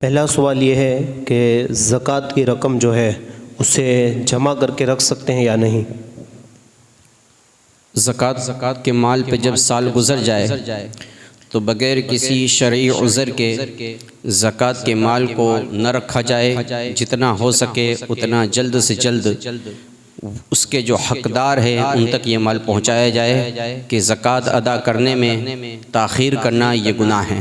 पहला सवाल ये है कि ज़कात की रकम जो है उसे जमा करके रख सकते हैं या नहीं। ज़कात के माल पे जब साल गुज़र जाए तो बग़ैर किसी शरई उज़र के ज़कात के माल को न रखा जाए। जितना हो सके उतना जल्द से जल्द उसके जो हक़दार है उन तक ये माल पहुँचाया जाए कि ज़कात अदा करने में ताख़ीर करना ये गुनाह है।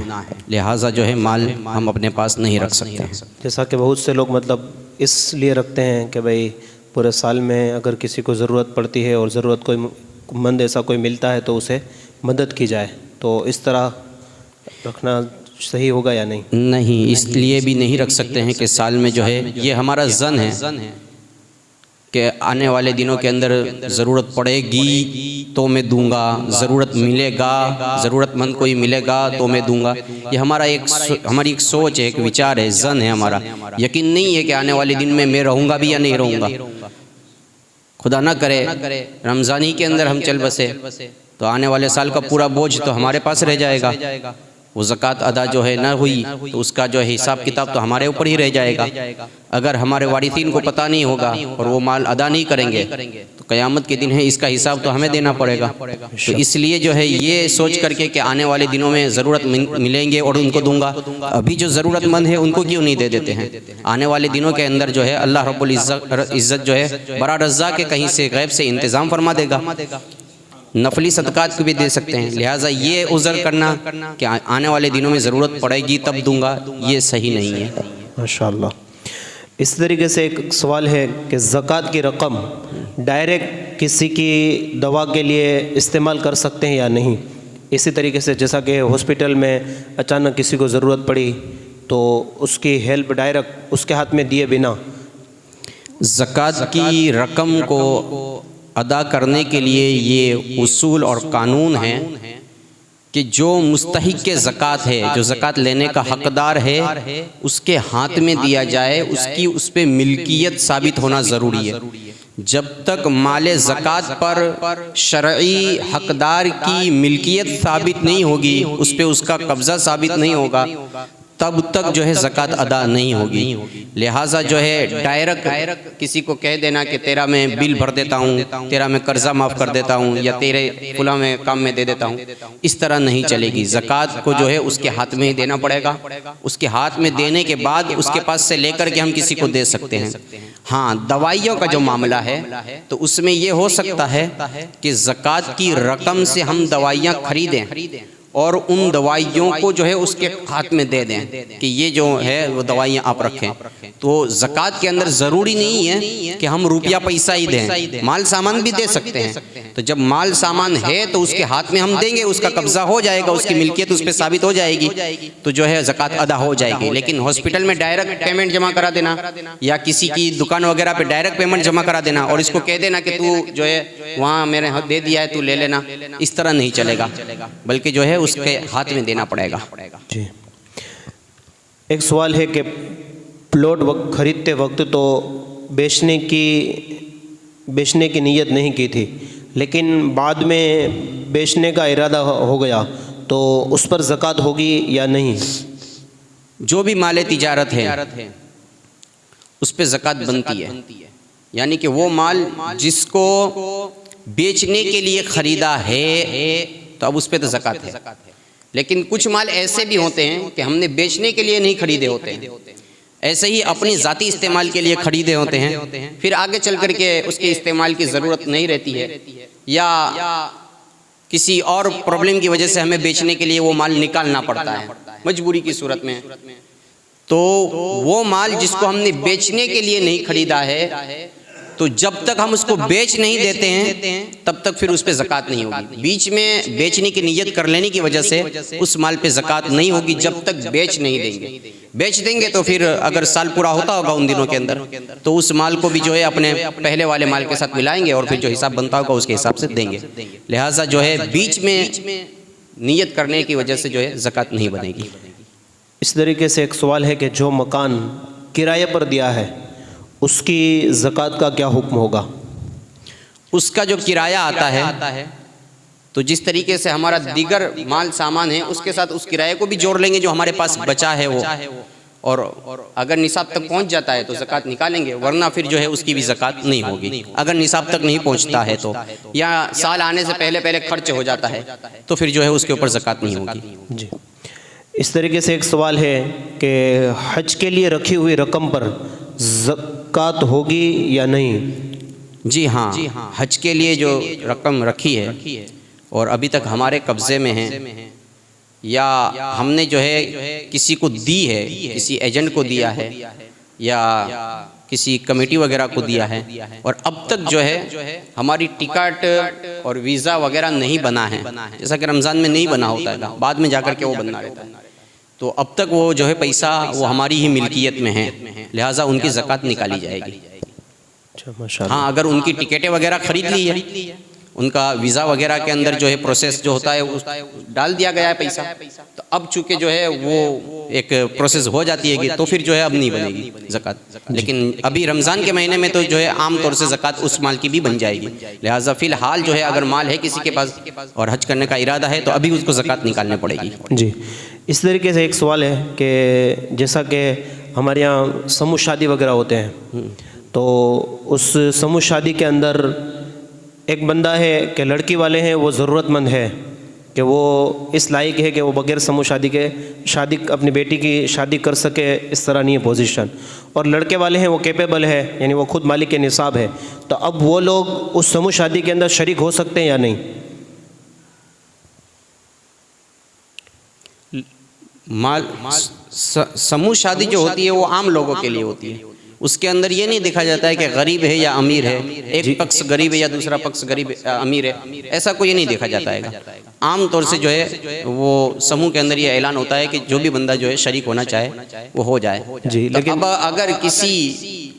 लिहाजा जो है माल हम अपने पास नहीं रख सकते। जैसा कि बहुत से लोग मतलब इसलिए रखते हैं कि भाई पूरे साल में अगर किसी को ज़रूरत पड़ती है और ज़रूरत कोई मंद ऐसा कोई मिलता है तो उसे मदद की जाए, तो इस तरह रखना सही होगा या नहीं? नहीं, इसलिए भी नहीं रख सकते हैं कि साल में जो है ये हमारा ज़न है कि आने वाले दिनों के अंदर ज़रूरत पड़ेगी तो मैं दूंगा, ज़रूरत मिलेगा, ज़रूरतमंद कोई मिलेगा तो मैं दूंगा। ये हमारी एक सोच है, एक विचार है, ज़न है हमारा। यकीन नहीं है कि आने वाले दिन में मैं रहूँगा भी या नहीं रहूँगा। खुदा ना करे रमज़ान ही के अंदर हम चल बसे तो आने वाले साल का पूरा बोझ तो हमारे पास रह जाएगा। वो ज़कात अदा जो है ना हुई तो उसका जो है हिसाब किताब तो हमारे ऊपर ही रह जाएगा। अगर हमारे वारिसीन को पता नहीं होगा और वो माल अदा नहीं करेंगे तो क़यामत के दिन है इसका हिसाब तो हमें देना पड़ेगा। तो इसलिए जो है ये सोच करके कि आने वाले दिनों में ज़रूरत मिलेंगे और उनको दूंगा, अभी जो ज़रूरतमंद है उनको क्यों नहीं दे देते हैं? आने वाले दिनों के अंदर जो है अल्लाह रब्बुल इज़्ज़त जो है बड़ा रज़्ज़ाक़ के कहीं से गैब से इंतज़ाम फरमा देगा। नफली सदक़ात को भी दे सकते हैं। लिहाजा ये उज़र करना कि आने वाले दिनों में ज़रूरत पड़ेगी तब दूंगा, ये सही नहीं है। माशाअल्लाह। इस तरीके से एक सवाल है कि ज़कात की रकम डायरेक्ट किसी की दवा के लिए इस्तेमाल कर सकते हैं या नहीं। इसी तरीके से जैसा कि हॉस्पिटल में अचानक किसी को ज़रूरत पड़ी तो उसकी हेल्प डायरेक्ट उसके हाथ में दिए बिना ज़कात की रकम को अदा करने के लिए ये उसूल और कानून हैं कि जो मुस्तहिक़ ज़कात है, जो ज़कात लेने का हक़दार है, उसके हाथ में दिया जाए, उसकी उस पर मिल्कियत साबित होना ज़रूरी है। जब तक माले ज़कात पर शरई हक़दार की मिल्कियत साबित नहीं होगी, उस पर उसका कब्ज़ा साबित नहीं होगा, तब तक जो है ज़कात अदा नहीं होगी। लिहाजा जो है डायरेक्ट किसी को कह देना कि तेरा मैं बिल भर देता हूँ, तेरा मैं कर्ज़ा माफ़ कर देता हूँ या तेरे फुला में काम में दे देता हूँ, इस तरह नहीं चलेगी। ज़कात को जो है उसके हाथ में ही देना पड़ेगा। उसके हाथ में देने के बाद उसके पास से लेकर के हम किसी को दे सकते हैं। हाँ, दवाइयों का जो मामला है तो उसमें ये हो सकता है कि ज़कात की रकम से हम दवाइयाँ खरीदें और उन दवाइयों को जो है उसके हाथ में दे दें कि ये जो है वो दवाइयाँ आप रखें। तो ज़कात के अंदर ज़रूरी नहीं है कि हम रुपया पैसा ही दें, माल सामान भी दे सकते हैं। तो जब माल सामान है तो उसके हाथ में हम देंगे, उसका कब्ज़ा हो जाएगा, उसकी मिल्कियत उस पर साबित हो जाएगी, तो जो है ज़कात अदा हो जाएगी। लेकिन हॉस्पिटल में डायरेक्ट पेमेंट जमा करा देना या किसी की दुकान वगैरह पे डायरेक्ट पेमेंट जमा करा देना और इसको कह देना कि तू जो है वहाँ मैंने दे दिया है, तू ले लेना, इस तरह नहीं चलेगा, बल्कि जो है उसके हाथ में देना पड़ेगा। जी। एक सवाल है कि प्लॉट खरीदते वक्त तो बेचने की नीयत नहीं की थी, लेकिन बाद में बेचने का इरादा हो गया, तो उस पर ज़कात होगी या नहीं? जो भी माले तिजारत है उस पर ज़कात बनती है। यानी कि वो माल जिसको बेचने के लिए ख़रीदा है तो अब उस पर तो ज़कात है। लेकिन कुछ माल ऐसे भी होते हैं कि हमने बेचने के लिए नहीं खरीदे होते हैं, ऐसे ही अपनी ज़ाती इस्तेमाल के लिए खरीदे होते हैं, फिर आगे चल कर के उसके इस्तेमाल की ज़रूरत नहीं रहती है या किसी और प्रॉब्लम की वजह से हमें बेचने के लिए वो माल निकालना पड़ता है मजबूरी की सूरत में। तो वो माल जिसको हमने बेचने के लिए नहीं खरीदा है, तो जब तक हम उसको बेच नहीं देते हैं तब तक फिर उस पर ज़कात नहीं होगी। बीच में बेचने की नीयत कर लेने की वजह से उस माल पे ज़कात नहीं होगी जब तक बेच नहीं देंगे। बेच देंगे तो फिर अगर साल पूरा होता होगा उन दिनों के अंदर तो उस माल को भी जो है अपने पहले वाले माल के साथ मिलाएंगे और फिर जो हिसाब बनता होगा उसके हिसाब से देंगे। लिहाजा जो है बीच में नीयत करने की वजह से जो है ज़कात नहीं बनेगी। इस तरीके से एक सवाल है कि जो मकान किराए पर दिया है उसकी ज़कात का क्या हुक्म होगा? उसका जो किराया आता है तो जिस तरीके से हमारा दीगर माल सामान है उसके साथ उस किराए को भी जोड़ लेंगे जो हमारे पास बचा है वो, और अगर निसाब तक पहुंच जाता है तो ज़कात निकालेंगे, वरना फिर जो है उसकी भी ज़कात नहीं होगी। अगर निसाब तक नहीं पहुंचता है तो, या साल आने से पहले पहले खर्च हो जाता है तो फिर जो है उसके ऊपर ज़कात नहीं होगी। जी, इस तरीके से एक सवाल है कि हज के लिए रखी हुई रकम पर ज़कात होगी या नहीं? जी हाँ, हज के लिए जो रकम रखी है और अभी तक हमारे कब्ज़े में है, या हमने जो है किसी को दी है, किसी एजेंट को दिया है या किसी कमेटी वगैरह को दिया है, और अब तक जो है हमारी टिकट और वीज़ा वगैरह नहीं बना है, जैसा कि रमज़ान में नहीं बना होता है, बाद में जाकर के वो बनना रहता है, तो अब तक वो जो है पैसा वो हमारी ही मिल्कियत में है, लिहाजा उनकी ज़कात निकाली जाएगी। अच्छा, माशाअल्लाह। हाँ, अगर उनकी टिकटें वगैरह खरीद ली है, उनका वीज़ा वगैरह के अंदर जो है प्रोसेस जो होता है उस डाल दिया गया है पैसा, तो अब चूँकि जो है वो एक प्रोसेस हो जाती है तो फिर जो है अब नहीं बनेगी ज़कात। लेकिन अभी रमज़ान के महीने में तो जो है आम तौर से ज़कात उस माल की भी बन जाएगी। लिहाजा फ़िलहाल जो है अगर माल है किसी के पास और हज करने का इरादा है तो अभी उसको ज़कात निकालनी पड़ेगी। जी, इस तरीके से एक सवाल है कि जैसा कि हमारे यहाँ समूह शादी वगैरह होते हैं, तो उस समूह शादी के अंदर एक बंदा है कि लड़की वाले हैं वो ज़रूरतमंद है कि वो इस लायक है कि वो बगैर समूह शादी के अपनी बेटी की शादी कर सके, इस तरह नहीं है पोजीशन, और लड़के वाले हैं वो कैपेबल है, यानी वो खुद मालिक के निसाब है, तो अब वो लोग उस समूह शादी के अंदर शरीक हो सकते हैं या नहीं? समूह शादी जो होती है वो आम लोगों के लिए होती है, उसके अंदर ये नहीं देखा जाता है कि गरीब है या अमीर है, एक पक्ष गरीब है या दूसरा पक्ष गरीब अमीर है, ऐसा कोई नहीं देखा जाता है। आम तौर से जो है वो समूह के अंदर ये ऐलान होता है कि जो भी बंदा जो है शरीक होना चाहे वो हो जाए। जी, लेकिन अब अगर किसी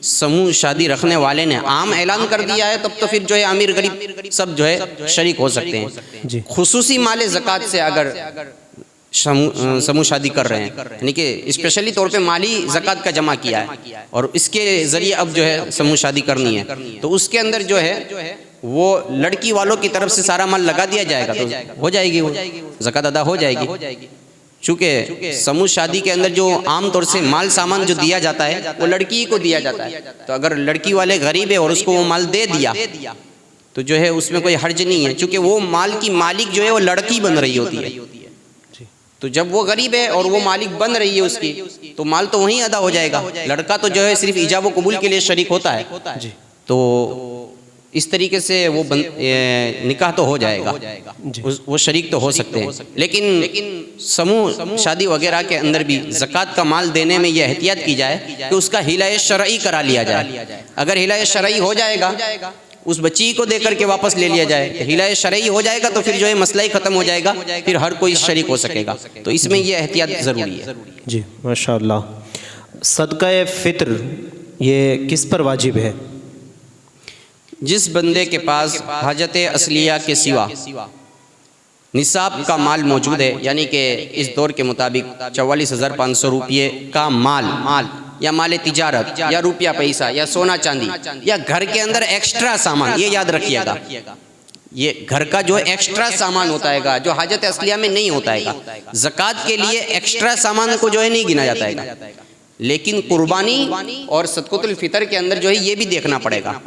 समूह शादी रखने वाले ने आम ऐलान कर दिया है तब तो फिर जो है अमीर गरीब सब जो है शरीक हो सकते हैं। जी, खुसूसी माले ज़कात से अगर समूह शादी कर रहे हैं, यानी कि स्पेशली तौर पे माली ज़कात का जमा किया है और इसके ज़रिए अब जो है समूह शादी करनी है, तो उसके अंदर जो है वो लड़की वालों की तरफ से सारा माल लगा दिया जाएगा तो हो जाएगी, वो ज़कात अदा हो जाएगी। चूँकि समूह शादी के अंदर जो आम तौर से माल सामान जो दिया जाता है वो लड़की को दिया जाता है, तो अगर लड़की वाले गरीब है और उसको वो माल दे दिया तो जो है उसमें कोई हर्ज नहीं है, चूँकि वो माल की मालिक जो है वो लड़की बन रही होती है। तो जब वो गरीब है और वो मालिक बन रही है उसकी, तो माल तो वहीं अदा हो जाएगा, लड़का तो जो है सिर्फ इजाब व कबूल के लिए शरीक होता है। जी, तो इस तरीके से वो निकाह तो हो जाएगा, वो शरीक तो हो सकते हैं। लेकिन समूह शादी वगैरह के अंदर भी ज़कात का माल देने में यह एहतियात की जाए कि उसका हिलाए शरई करा लिया जाए। अगर हिलाए शरई हो जाएगा, उस बच्ची को देकर के वापस ले लिया जाए, हिलाए शरई हो जाएगा तो फिर जो है मसला ही ख़त्म हो जाएगा, फिर हर कोई शरीक हो सकेगा। तो इसमें यह एहतियात ज़रूरी है। जी, माशाअल्लाह। सदका फ़ित्र ये किस पर वाजिब है? जिस बंदे के पास हाजत असलिया के सिवा निसाब का माल मौजूद है, यानी कि इस दौर के मुताबिक 44,500 रुपये का माल या माल तिजारत या रुपया पैसा या सोना चांदी या घर के अंदर एक्स्ट्रा सामान, ये याद रखिएगा, ये घर का जो एक्स्ट्रा सामान होता है जो हाजत असलिया में नहीं होता है, ज़कात के लिए एक्स्ट्रा सामान को जो है नहीं गिना जाता है। लेकिन कुर्बानी और सदक़तुल फ़ितर के अंदर जो है ये भी देखना पड़ेगा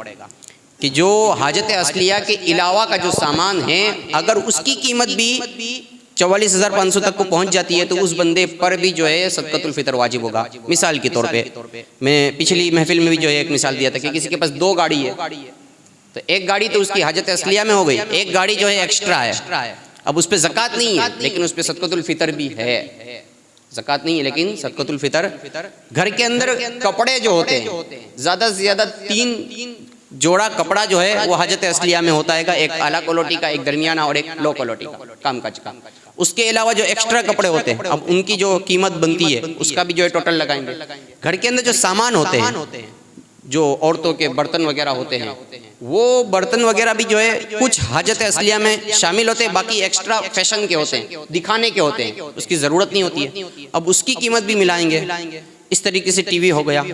कि जो हाजत असलिया के अलावा का जो सामान है अगर उसकी कीमत भी 44,500 तक को पहुंच जाती है तो उस बंदे पर भी जो है सदक़तुल फ़ितर वाजिब होगा। मिसाल के तौर पे मैं पिछली महफिल में भी जो है एक मिसाल दिया था कि किसी के पास 2 गाड़ी है, तो एक गाड़ी तो उसकी हाजत असलिया में हो गई, एक गाड़ी जो है एक्स्ट्रा है, अब उस पर ज़कात नहीं है लेकिन उस पर सदक़तुल फ़ितर भी है। ज़कात नहीं है लेकिन सदक़तुल फ़ितर। घर के अंदर कपड़े जो होते हैं ज़्यादा से ज़्यादा 3 जोड़ा कपड़ा जो है वो हाजत असलिया में होता है, एक आला क्वालिटी का, एक दरमियाना और एक लो क्वालिटी का काम का। उसके अलावा जो एक्स्ट्रा कपड़े होते हैं अब उनकी जो कीमत बनती है उसका भी जो है टोटल लगाएंगे। घर के अंदर जो सामान होते हैं, जो औरतों के बर्तन वगैरह होते हैं, वो बर्तन वगैरह भी जो है कुछ हाजत असलिया में शामिल होते हैं, बाकी एक्स्ट्रा फैशन के होते हैं, दिखाने के होते हैं, उसकी ज़रूरत नहीं होती है, अब उसकी कीमत भी मिलाएंगे। इस तरीके से टीवी हो गया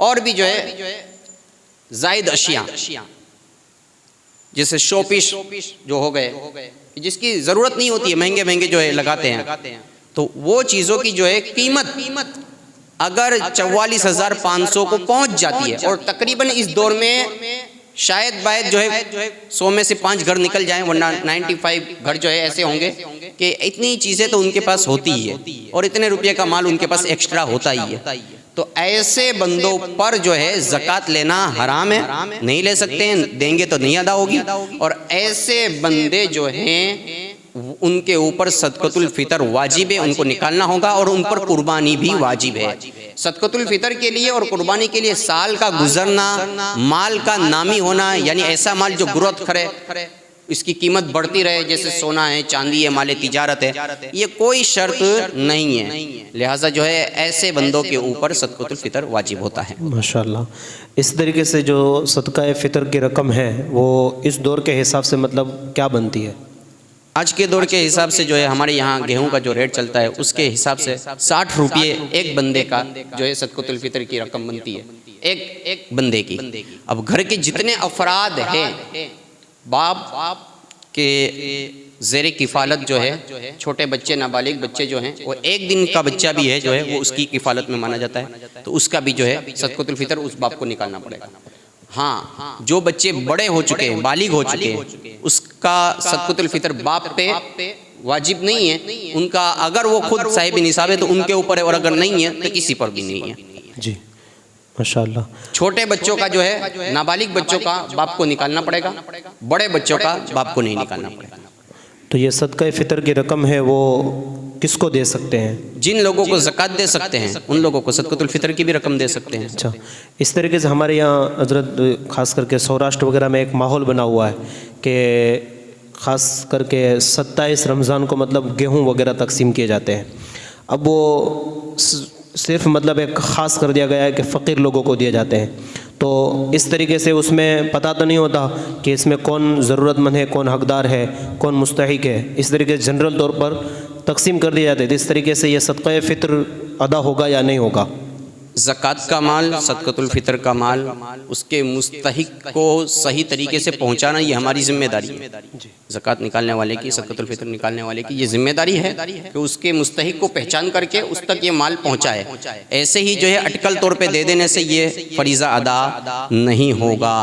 और भी जो है जायद अशिया जैसे शोपीस जो हो गए जिसकी ज़रूरत नहीं होती है, महंगे महंगे जो है लगाते हैं, तो वो चीज़ों की जो है कीमत अगर 44,500 को पहुंच जाती है, और तकरीबन इस दौर में शायद बायद जो है 100 में से 5 घर निकल जाएं, वरना 95 घर जो है ऐसे होंगे कि इतनी चीज़ें तो उनके पास होती ही है और इतने रुपये का माल उनके पास एक्स्ट्रा होता ही है। तो ऐसे बंदों पर जो है ज़कात लेना हराम है, नहीं ले सकते हैं, देंगे तो नहीं अदा होगी। और ऐसे बंदे जो हैं उनके ऊपर सदक़तुल फ़ितर वाजिब है, उनको निकालना होगा, और उन पर कुर्बानी भी वाजिब है। सदक़तुल फ़ितर के लिए और कुर्बानी के लिए साल का गुजरना, माल का नामी होना, यानी ऐसा माल जो ग्रोथ करे, इसकी कीमत बढ़ती रहे, जैसे सोना है, चांदी है, माल तिजारत है, ये कोई शर्त नहीं है। लिहाजा जो है ऐसे बंदों के ऊपर सदक़तुल फ़ितर वाजिब होता है। माशाल्लाह। इस तरीके से जो सदका फ़ितर की रकम है वो इस दौर के हिसाब से मतलब क्या बनती है? आज के दौर के हिसाब से जो है हमारे यहाँ गेहूं का जो रेट चलता है उसके हिसाब से 60 रुपये एक बंदे का जो है सदक़तुल फ़ितर की रकम बनती है, एक बंदे की। अब घर के जितने अफराद हैं, बाप के ज़ेरे किफ़ालत जो है, छोटे बच्चे, नाबालिग बच्चे जो हैं, वो एक दिन का बच्चा भी है जो है वो उसकी किफ़ालत में माना जाता है, तो उसका भी जो है सदक़तुल फ़ितर उस बाप को निकालना पड़ेगा। हाँ, जो बच्चे बड़े हो चुके हैं, बालिग हो चुके हैं, उसका सदक़तुल फ़ितर बाप पे वाजिब नहीं है। उनका अगर वो खुद साहिब निसाब है तो उनके ऊपर है, और अगर नहीं है तो किसी पर भी नहीं है। जी माशाल्लाह। छोटे बच्चों का जो है, नाबालिग बच्चों का बाप को निकालना पड़ेगा, बड़े बच्चों का बाप को नहीं निकालना पड़ेगा। तो ये सदका फ़ितर की रकम है वो किसको दे सकते हैं? जिन लोगों को ज़कात दे सकते हैं उन लोगों को सदक़तुल फ़ितर की भी रकम दे सकते हैं। अच्छा, इस तरीके से हमारे यहाँ हज़रत ख़ास करके सौराष्ट्र वगैरह में एक माहौल बना हुआ है कि ख़ास करके 27 रमज़ान को मतलब गेहूँ वगैरह तकसीम किए जाते हैं। अब वो सिर्फ मतलब एक ख़ास कर दिया गया है कि फ़कीर लोगों को दिए जाते हैं, तो इस तरीके से उसमें पता तो नहीं होता कि इसमें कौन ज़रूरतमंद है, कौन हकदार है, कौन मुस्तहिक है। इस तरीके से जनरल तौर पर तकसीम कर दिए जाते हैं। तो इस तरीके से ये सदक़ा फ़ितर अदा होगा या नहीं होगा? ज़कात का माल, सदक़तुल फ़ितर का माल उसके मुस्तहिक को सही तरीके से पहुंचाना ये हमारी ज़िम्मेदारी है। ज़कात निकालने वाले की, सदक़तुल फ़ितर निकालने वाले की ये ज़िम्मेदारी है कि उसके मुस्तहिक को पहचान करके उस तक ये माल पहुंचाए। ऐसे ही जो है अटकल तौर पे दे देने से ये फ़रीज़ा अदा नहीं होगा।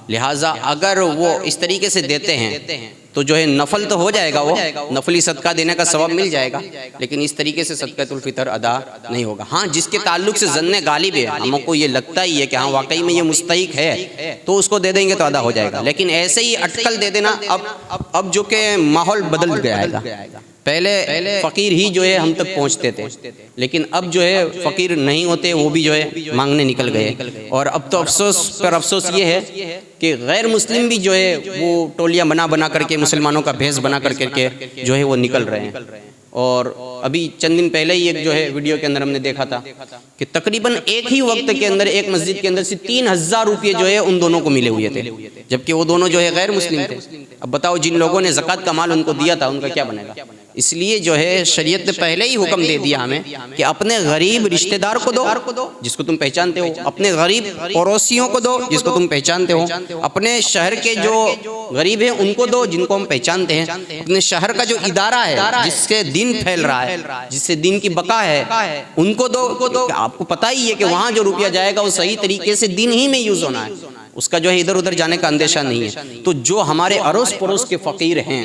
लिहाजा अगर वो इस तरीके से देते हैं तो जो है नफल तो हो जाएगा, वो नफली सदका देने का सवाब मिल जाएगा, लेकिन इस तरीके से सदक़तुल फ़ितर अदा नहीं होगा। हाँ, जिसके ताल्लुक से ज़न्ने गालिब है, हमको ये लगता ही है कि हाँ वाकई में ये मुस्तहिक है, तो उसको दे देंगे तो अदा हो जाएगा। लेकिन ऐसे ही अटकल दे देना, अब जो कि माहौल बदल जाएगा। पहले फ़कीर ही जो है हम तक पहुँचते थे, लेकिन अब जो है फ़कीर नहीं होते, वो भी जो है मांगने निकल गए। और अब तो अफसोस पर अफसोस ये है कि गैर मुस्लिम भी जो है वो टोलियाँ बना करके, मुसलमानों का भेष बना करके जो है वो निकल रहे हैं। और अभी चंद दिन पहले ही एक जो है वीडियो के अंदर हमने देखा था कि तकरीबन एक ही वक्त के अंदर एक मस्जिद के अंदर से 3,000 रुपये जो है उन दोनों को मिले हुए थे, जबकि वो दोनों जो है गैर मुस्लिम थे। अब बताओ, जिन लोगों ने ज़कात का माल उनको दिया था उनका क्या बनेगा? इसलिए जो है शरीयत ने पहले ही हुक्म दे दिया हमें कि अपने गरीब रिश्तेदार को दो जिसको तुम पहचानते हो, अपने गरीब पड़ोसियों को दो जिसको तुम पहचानते हो, अपने शहर के जो गरीब हैं उनको दो जिनको हम पहचानते हैं, अपने शहर का जो इदारा है जिससे दिन फैल रहा है, जिससे दिन की बका है, उनको दो। आपको पता ही है कि वहाँ जो रुपया जाएगा वो सही तरीके से दिन ही में यूज़ होना है, उसका जो है इधर उधर जाने का अंदेशा नहीं है। तो जो हमारे अड़ोस पड़ोस के फ़कीर हैं,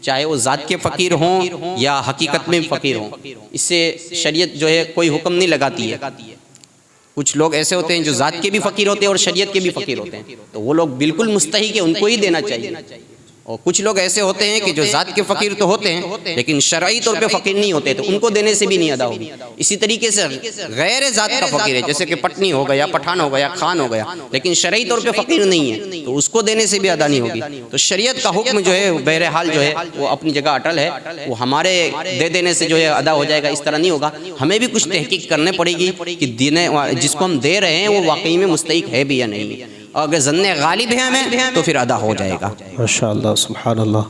चाहे वो ज़ात के फ़कीर हों या हकीकत में फ़कीर हों, इससे शरीयत जो है कोई हुक्म नहीं लगाती है। कुछ लोग ऐसे होते हैं जो ज़ात के भी फ़कीर होते हैं और शरीयत के भी फ़कीर होते हैं, तो वो लोग बिल्कुल मुस्तहिक है, उनको ही देना चाहिए। और कुछ लोग ऐसे होते हैं कि जो ज़ात के फ़कीर तो होते हैं लेकिन शरई तौर पे फ़कीर नहीं होते, तो उनको देने से भी नहीं अदा होगी। इसी तरीके से गैर ज़ात का फ़कीर है, जैसे कि पटनी हो गया, पठान हो गया, खान हो गया, लेकिन शरई तौर पे फ़कीर नहीं है, तो उसको देने से भी अदा नहीं होगी। तो शरीयत का हुक्म जो है बहरहाल जो है वो अपनी जगह अटल है, वो हमारे दे देने से जो है अदा हो जाएगा इस तरह नहीं होगा। हमें भी कुछ तहकीक करने पड़ेगी कि देने जिसको हम दे रहे हैं वो वाकई में मुस्तहिक है भी या नहीं। अगर ज़न्ने गालिब है हमें तो फिर अदा हो जाएगा। माशाअल्लाह, सुभान अल्लाह।